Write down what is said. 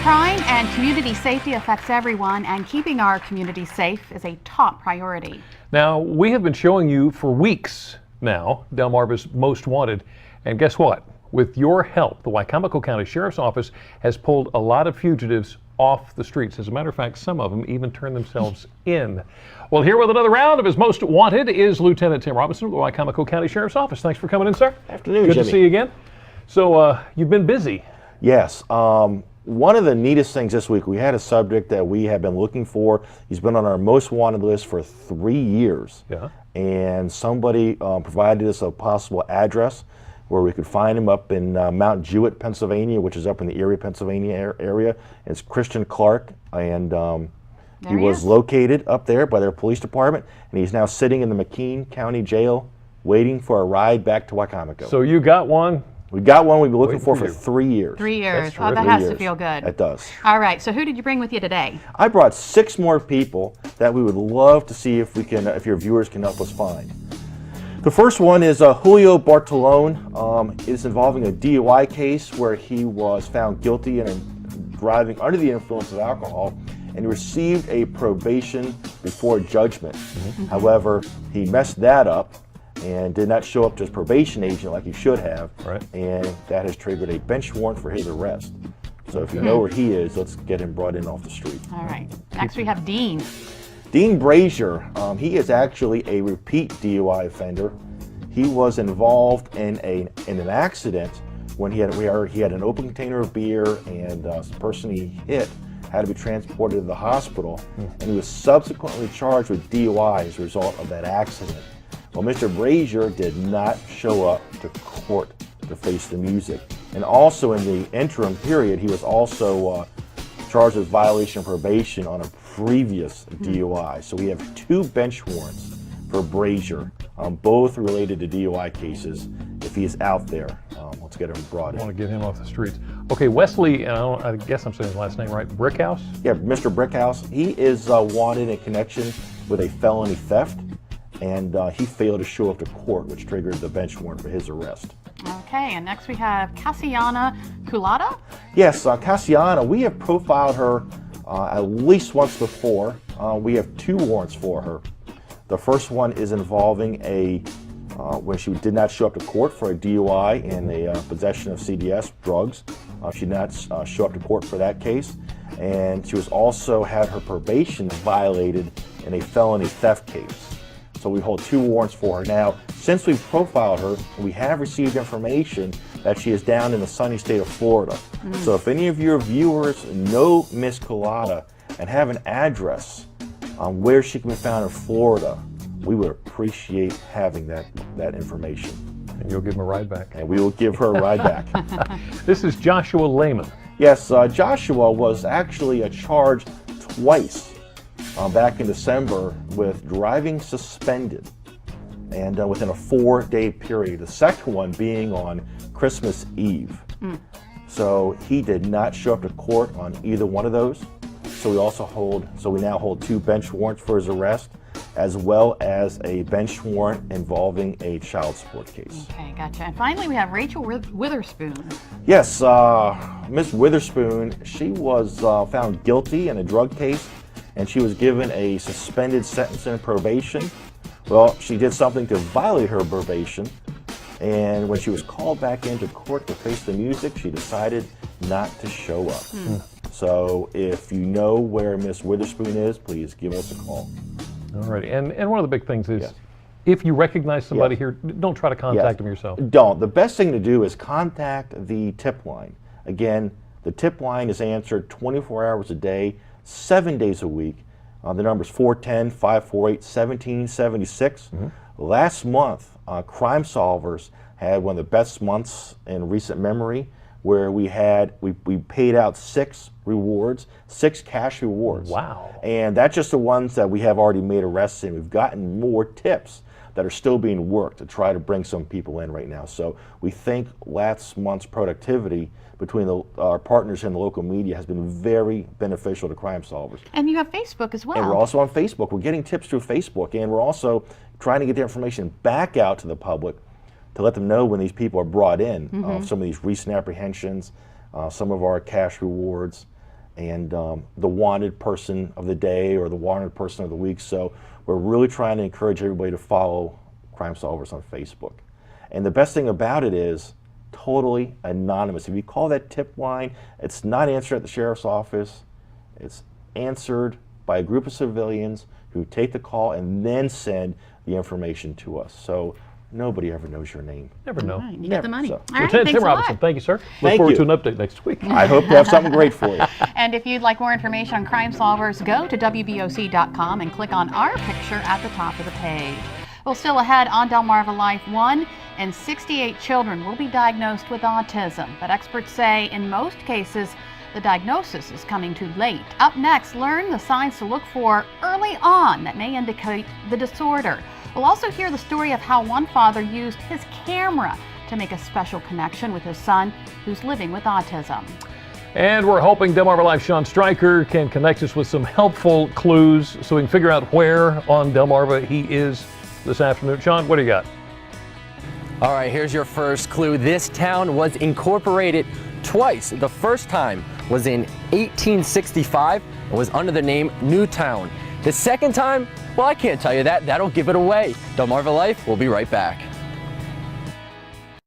Crime and community safety affects everyone, and keeping our community safe is a top priority. Now, we have been showing you for weeks now Delmarva's Most Wanted, and guess what? With your help, the Wicomico County Sheriff's Office has pulled a lot of fugitives off the streets. As a matter of fact, some of them even turned themselves in. Well, here with another round of his Most Wanted is Lieutenant Tim Robinson of the Wicomico County Sheriff's Office. Thanks for coming in, sir. Afternoon, Good Jimmy. to see you again. So you've been busy. Yes. One of the neatest things this week, we had a subject that we have been looking for. He's been on our Most Wanted list for 3 years. Yeah. And somebody provided us a possible address where we could find him up in Mount Jewett, Pennsylvania, which is up in the Erie, Pennsylvania area. It's Christian Clark, and he was located up there by their police department, and he's now sitting in the McKean County Jail waiting for a ride back to Wicomico. So you got one? We got one we've been looking for 3 years. 3 years. Oh, that has to feel good. It does. All right, so who did you bring with you today? I brought 6 more people that we would love to see if we can, if your viewers can help us find. The first one is Julio Bartolone. It's involving a DUI case where he was found guilty and driving under the influence of alcohol, and he received a probation before judgment. However, he messed that up and did not show up to his probation agent like he should have, and that has triggered a bench warrant for his arrest. So if you know where he is, let's get him brought in off the street. All right. Next we have Dean. Dean Brazier, he is actually a repeat DUI offender. He was involved in an accident when he had an open container of beer, and the person he hit had to be transported to the hospital, and he was subsequently charged with DUI as a result of that accident. Well, Mr. Brazier did not show up to court to face the music. And also in the interim period, he was also charged with violation of probation on a previous DUI. So we have 2 bench warrants for Brazier, both related to DUI cases. If he is out there, let's get him brought in. I want to get him off the streets. Okay, Wesley, I guess I'm saying his last name right, Brickhouse? Yeah, Mr. Brickhouse. He is wanted in connection with a felony theft, and he failed to show up to court, which triggered the bench warrant for his arrest. Okay, and next we have Cassiana Culata. Yes, Cassiana, we have profiled her at least once before. We have 2 warrants for her. The first one is involving when she did not show up to court for a DUI and a possession of CDS drugs. She did not show up to court for that case, and she was also had her probation violated in a felony theft case. So we hold 2 warrants for her. Now, since we've profiled her, we have received information that she is down in the sunny state of Florida. So if any of your viewers know Miss Culata and have an address on where she can be found in Florida, we would appreciate having that information. And you'll give him a ride back. And we will give her a ride back. This is Joshua Lehman. Yes, Joshua was actually charged twice back in December with driving suspended, and within a 4-day period. The second one being on Christmas Eve. So he did not show up to court on either one of those. So we now hold 2 bench warrants for his arrest, as well as a bench warrant involving a child support case. Okay, gotcha. And finally we have Rachel Witherspoon. Yes, Miss Witherspoon, she was found guilty in a drug case, and she was given a suspended sentence and probation. Well, she did something to violate her probation, and when she was called back into court to face the music, she decided not to show up. So if you know where Miss Witherspoon is, please give us a call. All right, and one of the big things is, if you recognize somebody here, don't try to contact them yourself. Don't. The best thing to do is contact the tip line. Again, the tip line is answered 24 hours a day, 7 days a week. The number is 410-548-1776. Last month, Crime Solvers had one of the best months in recent memory, where we paid out 6 rewards, 6 cash rewards. Wow. And that's just the ones that we have already made arrests in. We've gotten more tips that are still being worked to try to bring some people in right now. So we think last month's productivity between our partners in the local media has been very beneficial to Crime Solvers. And you have Facebook as well. And we're also on Facebook. We're getting tips through Facebook, and we're also trying to get the information back out to the public to let them know when these people are brought in, some of these recent apprehensions, some of our cash rewards, and the wanted person of the day or the wanted person of the week. So we're really trying to encourage everybody to follow Crime Solvers on Facebook. And the best thing about it is totally anonymous. If you call that tip line, it's not answered at the sheriff's office. It's answered by a group of civilians who take the call and then send the information to us. So nobody ever knows your name. Never know. All right, you get the money. So. All right, Lieutenant thanks Tim a lot. Robinson, thank you, sir. Look Thank forward you. to an update next week. I hope to have something great for you. And if you'd like more information on Crime Solvers, go to WBOC.com and click on our picture at the top of the page. Well, still ahead on Delmarva Life, 1 in 68 children will be diagnosed with autism, but experts say in most cases the diagnosis is coming too late. Up next, learn the signs to look for early on that may indicate the disorder. We'll also hear the story of how one father used his camera to make a special connection with his son who's living with autism. And we're hoping Delmarva Life's Sean Stryker can connect us with some helpful clues so we can figure out where on Delmarva he is this afternoon. Sean, what do you got? All right, here's your first clue. This town was incorporated twice. The first time was in 1865 and was under the name Newtown. The second time, well, I can't tell you that. That'll give it away. Delmarva Life will be right back.